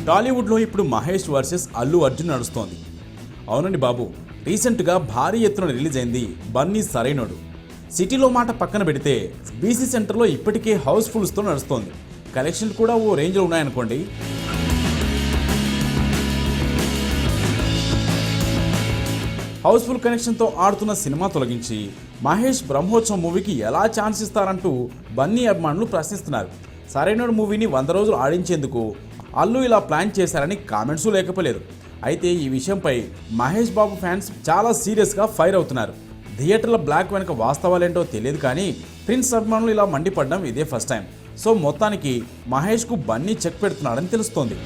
టాలీవుడ్లో ఇప్పుడు మహేష్ వర్సెస్ అల్లు అర్జున్ నడుస్తోంది. అవునండి బాబు, రీసెంట్గా భారీ ఎత్తున రిలీజ్ అయింది బన్నీ సరైనోడు. సిటీలో మాట పక్కన పెడితే బీసీ సెంటర్లో ఇప్పటికే హౌస్ఫుల్స్తో నడుస్తోంది. కలెక్షన్లు కూడా ఓ రేంజ్లో ఉన్నాయనుకోండి. హౌస్ఫుల్ కనెక్షన్తో ఆడుతున్న సినిమా తొలగించి మహేష్ బ్రహ్మోత్సవం మూవీకి ఎలా ఛాన్స్ ఇస్తారంటూ బన్నీ అభిమానులు ప్రశ్నిస్తున్నారు. సరైనోడు మూవీని 100 రోజులు ఆడించేందుకు అల్లు ఇలా ప్లాన్ చేశారని కామెంట్స్ లేకపోలేదు. అయితే ఈ విషయంపై మహేష్ బాబు ఫ్యాన్స్ చాలా సీరియస్గా ఫైర్ అవుతున్నారు. థియేటర్ల బ్లాక్ వెనక వాస్తవాలేంటో తెలియదు, కానీ ప్రిన్స్ అభిమానులు ఇలా మండిపడడం ఇదే ఫస్ట్ టైం. సో మొత్తానికి మహేష్కు బన్నీ చెక్ పెడుతున్నాడని తెలుస్తోంది.